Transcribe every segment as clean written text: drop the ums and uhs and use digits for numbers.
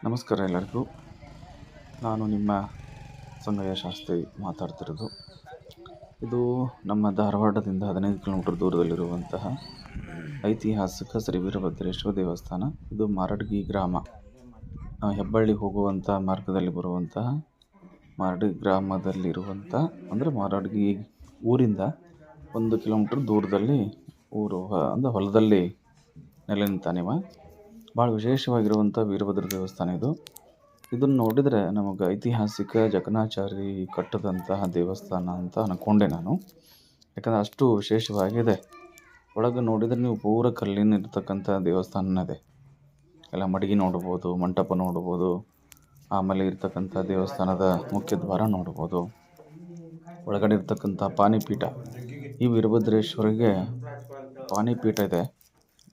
ನಮಸ್ಕಾರ ಎಲ್ಲರಿಗೂ. ನಾನು ನಿಮ್ಮ ಸಂಗಯ್ಯ ಶಾಸ್ತ್ರಿ ಮಾತಾಡ್ತಿರೋದು. ಇದು ನಮ್ಮ ಧಾರವಾಡದಿಂದ 15 ಕಿಲೋಮೀಟರ್ ದೂರದಲ್ಲಿರುವಂತಹ ಐತಿಹಾಸಿಕ ಶ್ರೀ ವೀರಭದ್ರೇಶ್ವರ ದೇವಸ್ಥಾನ. ಇದು ಮಾರಡ್ಗಿ ಗ್ರಾಮ, ಹೆಬ್ಬಳ್ಳಿ ಹೋಗುವಂಥ ಮಾರ್ಗದಲ್ಲಿ ಬರುವಂತಹ ಮಾರಡ್ಗಿ ಗ್ರಾಮದಲ್ಲಿರುವಂಥ, ಅಂದರೆ ಮಾರಡ್ಗಿ ಊರಿಂದ 1 ಕಿಲೋಮೀಟರ್ ದೂರದಲ್ಲಿ ಊರು, ಅಂದರೆ ಹೊಲದಲ್ಲಿ ನೆಲೆ ನಿಂತಾನಿವ. ಭಾಳ ವಿಶೇಷವಾಗಿರುವಂಥ ವೀರಭದ್ರ ದೇವಸ್ಥಾನ ಇದು. ಇದನ್ನು ನೋಡಿದರೆ ನಮಗೆ ಐತಿಹಾಸಿಕ ಜಕಣಾಚಾರಿ ಕಟ್ಟದಂತಹ ದೇವಸ್ಥಾನ ಅಂತ ಅಂದ್ಕೊಂಡೆ ನಾನು, ಯಾಕಂದರೆ ಅಷ್ಟು ವಿಶೇಷವಾಗಿದೆ. ಒಳಗೆ ನೋಡಿದರೆ ನೀವು ಪೂರ ಕಲ್ಲಿನ ಇರ್ತಕ್ಕಂಥ ದೇವಸ್ಥಾನ ಇದೆ. ಎಲ್ಲ ಮಡಗಿ ನೋಡ್ಬೋದು, ಮಂಟಪ ನೋಡ್ಬೋದು, ಆಮೇಲೆ ಇರ್ತಕ್ಕಂಥ ದೇವಸ್ಥಾನದ ಮುಖ್ಯ ದ್ವಾರ ನೋಡ್ಬೋದು. ಒಳಗಡೆ ಇರ್ತಕ್ಕಂಥ ಪಾನಿಪೀಠ, ಈ ವೀರಭದ್ರೇಶ್ವರಿಗೆ ಪಾನಿಪೀಠ ಇದೆ.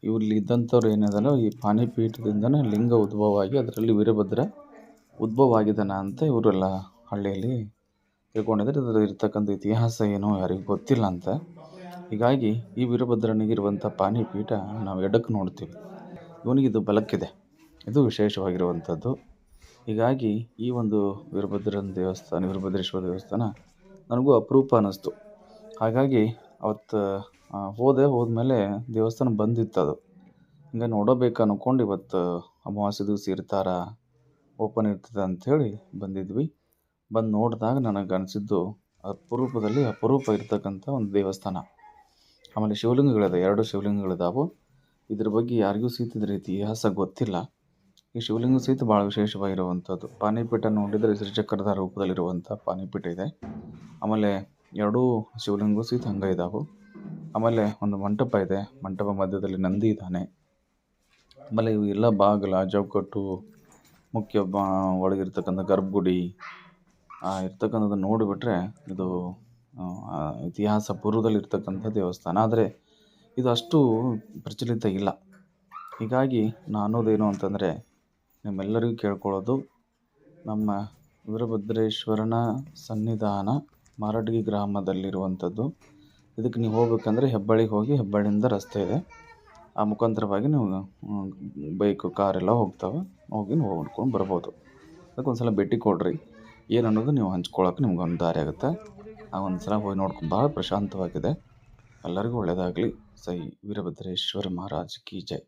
ಇಲ್ಲಿ ಇದ್ದಂಥವ್ರು ಏನಿದಲ್ಲ, ಈ ಪಾನಿಪೀಠದಿಂದನೇ ಲಿಂಗ ಉದ್ಭವವಾಗಿ ಅದರಲ್ಲಿ ವೀರಭದ್ರ ಉದ್ಭವ ಆಗಿದ್ದಾನ ಅಂತ ಇವರೆಲ್ಲ ಹಳ್ಳಿಯಲ್ಲಿ ತಿಳ್ಕೊಂಡಿದ್ದಾರೆ. ಇದರ ಇರ್ತಕ್ಕಂಥ ಇತಿಹಾಸ ಏನೋ ಯಾರಿಗೂ ಗೊತ್ತಿಲ್ಲ ಅಂತ. ಹೀಗಾಗಿ ಈ ವೀರಭದ್ರನಿಗಿರುವಂಥ ಪಾನಿಪೀಠ ನಾವು ಎಡಕ್ಕೆ ನೋಡ್ತೀವಿ, ಇವನಿಗಿದು ಬಲಕ್ಕಿದೆ. ಇದು ವಿಶೇಷವಾಗಿರುವಂಥದ್ದು. ಹೀಗಾಗಿ ಈ ಒಂದು ವೀರಭದ್ರೇಶ್ವರ ದೇವಸ್ಥಾನ ನನಗೂ ಅಪರೂಪ ಅನ್ನಿಸ್ತು. ಹಾಗಾಗಿ ಅವತ್ತು ಹೋದ್ಮೇಲೆ ದೇವಸ್ಥಾನ ಬಂದಿತ್ತು. ಅದು ಹಿಂಗೆ ನೋಡಬೇಕು ಅಂದ್ಕೊಂಡು ಇವತ್ತು ಅಮಾವಾಸ್ಯೆ ದಿವಸ ಇರ್ತಾರ, ಓಪನ್ ಇರ್ತದೆ ಅಂಥೇಳಿ ಬಂದಿದ್ವಿ. ಬಂದು ನೋಡಿದಾಗ ನನಗೆ ಅನಿಸಿದ್ದು ಅಪರೂಪದಲ್ಲಿ ಅಪರೂಪ ಇರ್ತಕ್ಕಂಥ ಒಂದು ದೇವಸ್ಥಾನ. ಆಮೇಲೆ ಶಿವಲಿಂಗಗಳಿದೆ, 2 ಶಿವಲಿಂಗಗಳಿದಾವೆ. ಇದ್ರ ಬಗ್ಗೆ ಯಾರಿಗೂ ಸಹಿತ ಇದ್ರ ಇತಿಹಾಸ ಗೊತ್ತಿಲ್ಲ. ಈ ಶಿವಲಿಂಗ ಸಹಿತ ಭಾಳ ವಿಶೇಷವಾಗಿರುವಂಥದ್ದು. ಪಾನಿಪೀಠ ನೋಡಿದರೆ ಶ್ರೀಚಕ್ರದ ರೂಪದಲ್ಲಿರುವಂಥ ಪಾನಿಪೀಠ ಇದೆ. ಆಮೇಲೆ 2 ಶಿವಲಿಂಗವು ಸಹಿತ ಹಂಗೆ ಇದ್ದಾವೆ. ಆಮೇಲೆ ಒಂದು ಮಂಟಪ ಇದೆ, ಮಂಟಪ ಮಧ್ಯದಲ್ಲಿ ನಂದಿ ಇದ್ದಾನೆ. ಆಮೇಲೆ ಇವು ಎಲ್ಲ ಬಾಗಿಲ ಚೌಕಟ್ಟು, ಮುಖ್ಯ ಒಳಗಿರ್ತಕ್ಕಂಥ ಗರ್ಭಗುಡಿ ಇರ್ತಕ್ಕಂಥದ್ದು ನೋಡಿಬಿಟ್ರೆ ಇದು ಇತಿಹಾಸ ಪೂರ್ವದಲ್ಲಿ ಇರ್ತಕ್ಕಂಥ ದೇವಸ್ಥಾನ. ಆದರೆ ಇದು ಅಷ್ಟು ಪ್ರಚಲಿತ ಇಲ್ಲ. ಹೀಗಾಗಿ ನಾನೋದೇನು ಅಂತಂದರೆ ನಿಮ್ಮೆಲ್ಲರಿಗೂ ಕೇಳ್ಕೊಳ್ಳೋದು, ನಮ್ಮ ವೀರಭದ್ರೇಶ್ವರನ ಸನ್ನಿಧಾನ ಮಾರಡ್ಗಿ ಗ್ರಾಮದಲ್ಲಿರುವಂಥದ್ದು. ಇದಕ್ಕೆ ನೀವು ಹೋಗ್ಬೇಕಂದ್ರೆ ಹೆಬ್ಬಳ್ಳಿಗೆ ಹೋಗಿ, ಹೆಬ್ಬಳ್ಳಿಯಿಂದ ರಸ್ತೆ ಇದೆ, ಆ ಮುಖಾಂತರವಾಗಿ ನೀವು ಬೈಕು ಕಾರೆಲ್ಲ ಹೋಗ್ತವೆ, ಹೋಗಿ ನೋಡ್ಕೊಂಡು ಬರ್ಬೋದು. ಅದಕ್ಕೆ ಒಂದು ಸಲ ಭೇಟಿ ಕೊಡ್ರಿ. ಏನು ಅನ್ನೋದು ನೀವು ಹಂಚ್ಕೊಳ್ಳೋಕೆ ನಿಮ್ಗೊಂದು ದಾರಿ ಆಗುತ್ತೆ. ಆ ಒಂದು ಸಲ ಹೋಗಿ ನೋಡ್ಕೊಂಡು ಭಾಳ ಪ್ರಶಾಂತವಾಗಿದೆ. ಎಲ್ಲರಿಗೂ ಒಳ್ಳೆಯದಾಗಲಿ. ಸೈ ವೀರಭದ್ರೇಶ್ವರ ಮಹಾರಾಜ್ ಕಿ ಜೈ.